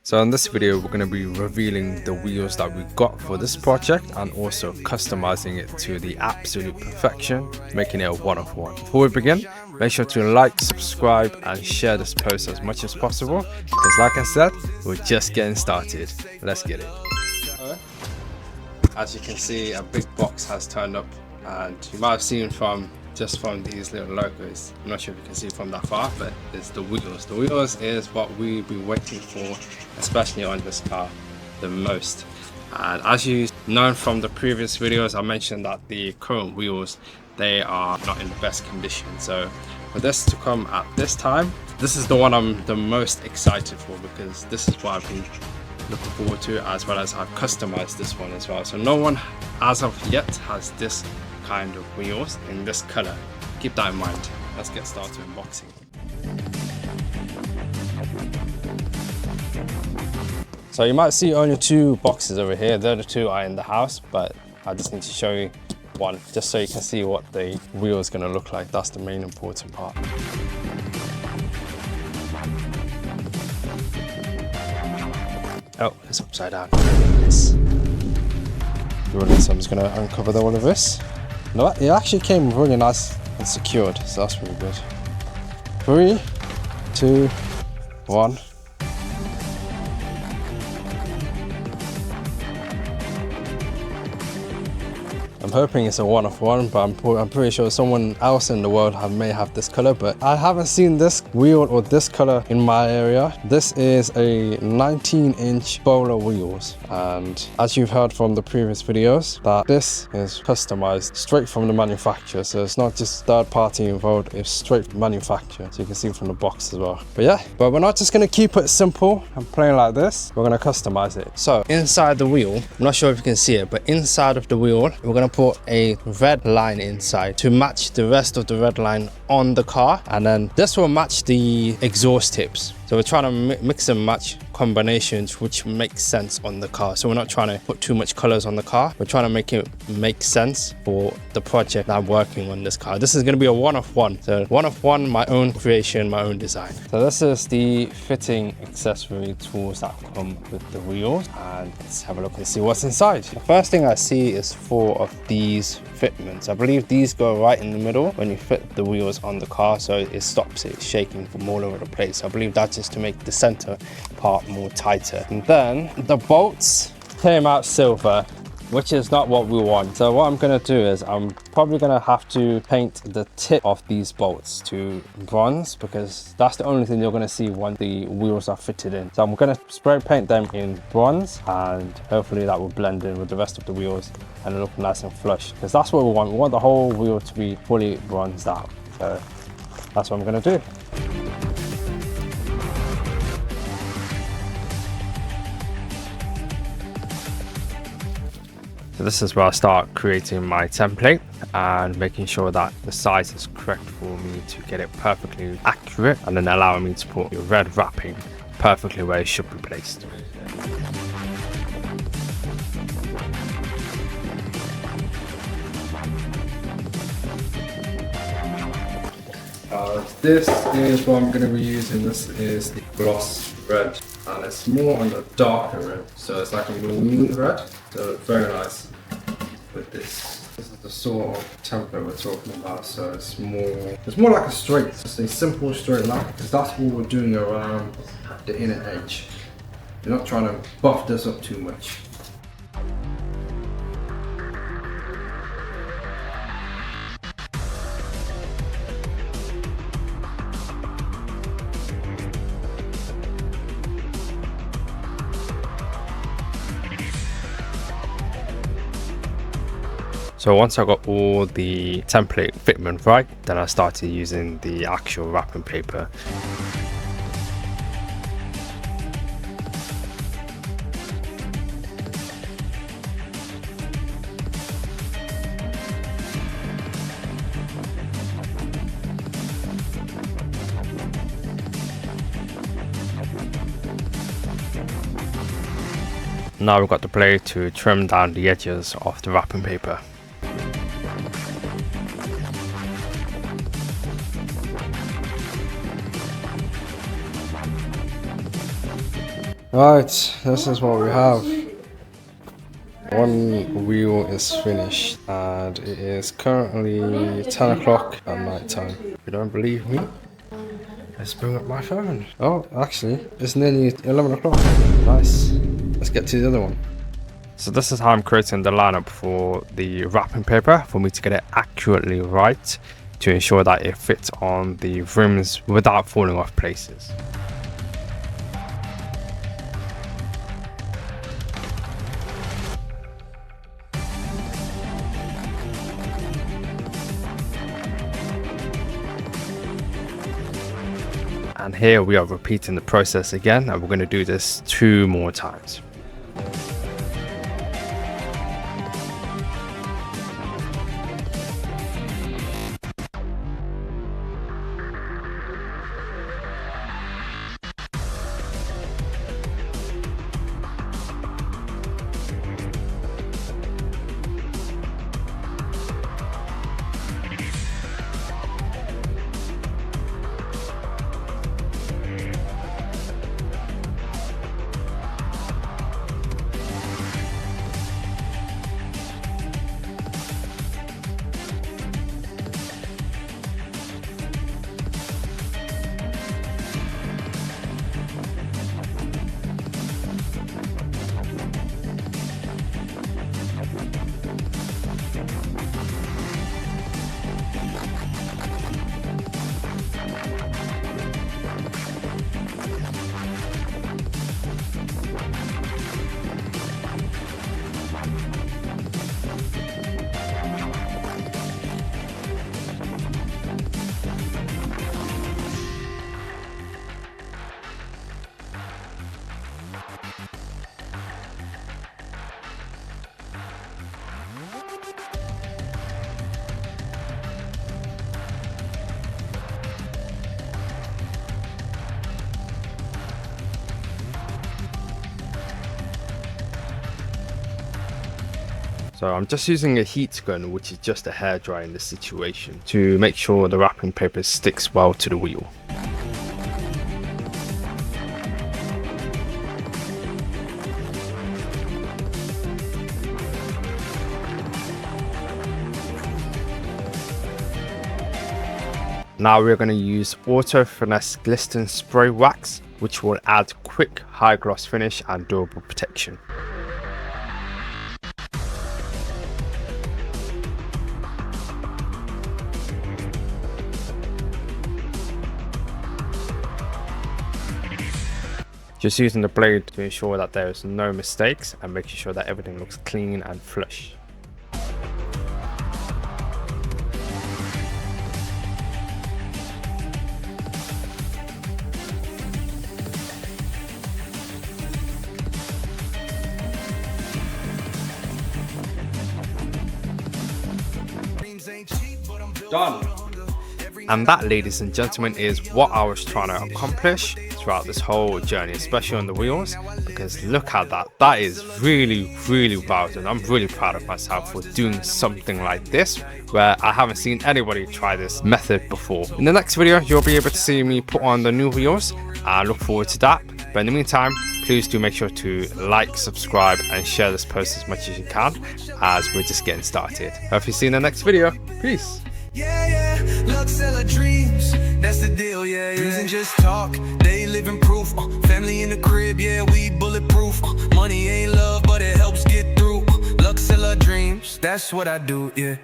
So in this video, we're going to be revealing the wheels that we got for this project and also customizing it to the absolute perfection, making it a one-of-one. Before we begin, make sure to like, subscribe and share this post as much as possible because like I said, we're just getting started. Let's get it. As you can see, a big box has turned up and you might have seen from these little logos. I'm not sure if you can see from that far, but it's the wheels. The wheels is what we've been waiting for, especially on this car, the most. And as you know from the previous videos, I mentioned that the current wheels, they are not in the best condition. So for this to come at this time, this is the one I'm the most excited for because this is what I've been looking forward to, as well as I've customized this one as well. So no one as of yet has this kind of wheels in this color. Keep that in mind. Let's get started unboxing. So you might see only two boxes over here. The other two are in the house, but I just need to show you one just so you can see what the wheel is going to look like. That's the main important part. Oh, it's upside down. Yes. So I'm just going to uncover all of this. No, it actually came really nice and secured, so that's really good. 3, 2, 1. I'm hoping it's a one-of-one, but I'm pretty sure someone else in the world may have this color, but I haven't seen this wheel or this color in my area. This is a 19-inch Bowler wheels, and as you've heard from the previous videos, that this is customized straight from the manufacturer, so it's not just third-party involved, it's straight from manufacturer, so you can see from the box as well. But we're not just going to keep it simple and plain like this, we're going to customize it. So inside the wheel, I'm not sure if you can see it, but inside of the wheel, we're going to put a red line inside to match the rest of the red line on the car, and then this will match the exhaust tips. So we're trying to mix and match combinations which make sense on the car. So we're not trying to put too much colors on the car. We're trying to make it make sense for the project that I'm working on this car. This is going to be a one-of-one. So one-of-one, my own creation, my own design. So this is the fitting accessory tools that come with the wheels. And let's have a look and see what's inside. The first thing I see is 4 of these fitments. I believe these go right in the middle when you fit the wheels on the car, so it stops it shaking from all over the place. I believe that's just to make the center part more tighter. And then the bolts came out silver, which is not what we want. So what I'm going to do is I'm probably going to have to paint the tip of these bolts to bronze, because that's the only thing you're going to see when the wheels are fitted in. So I'm going to spray paint them in bronze, and hopefully that will blend in with the rest of the wheels and look nice and flush, because that's what we want. We want the whole wheel to be fully bronzed out. So that's what I'm going to do. So this is where I start creating my template and making sure that the size is correct for me to get it perfectly accurate, and then allowing me to put the red wrapping perfectly where it should be placed. This is what I'm going to be using. This is the gloss red, and it's more on the darker red, so it's like a maroon red, so very nice with this. This is the sort of template we're talking about, so it's more like a straight, just a simple straight line, because that's what we're doing around the inner edge. You're not trying to buff this up too much. So once I got all the template fitment right, then I started using the actual wrapping paper. Now we've got the blade to trim down the edges of the wrapping paper. Right, this is what we have. One wheel is finished and it is currently 10 o'clock at night time. If you don't believe me, let's bring up my phone. Oh, actually, it's nearly 11 o'clock. Nice. Let's get to the other one. So this is how I'm creating the lineup for the wrapping paper for me to get it accurately right to ensure that it fits on the rims without falling off places. And here we are repeating the process again, and we're going to do this 2 more times. So I'm just using a heat gun, which is just a hairdryer in this situation, to make sure the wrapping paper sticks well to the wheel. Now we're going to use Auto Finesse Glisten Spray Wax, which will add quick high gloss finish and durable protection. Just using the blade to ensure that there is no mistakes and making sure that everything looks clean and flush. Done. And that, ladies and gentlemen, is what I was trying to accomplish throughout this whole journey, especially on the wheels, because look at that. That is really well done. I'm really proud of myself for doing something like this, where I haven't seen anybody try this method before. In the next video, you'll be able to see me put on the new wheels. I look forward to that. But in the meantime, please do make sure to like, subscribe, and share this post as much as you can, as we're just getting started. Hope you see you in the next video. Peace. Yeah, Luxella dreams, that's the deal, yeah. Using just talk, they living proof. Family in the crib, yeah, we bulletproof. Money ain't love, but it helps get through. Luxella dreams, that's what I do, yeah.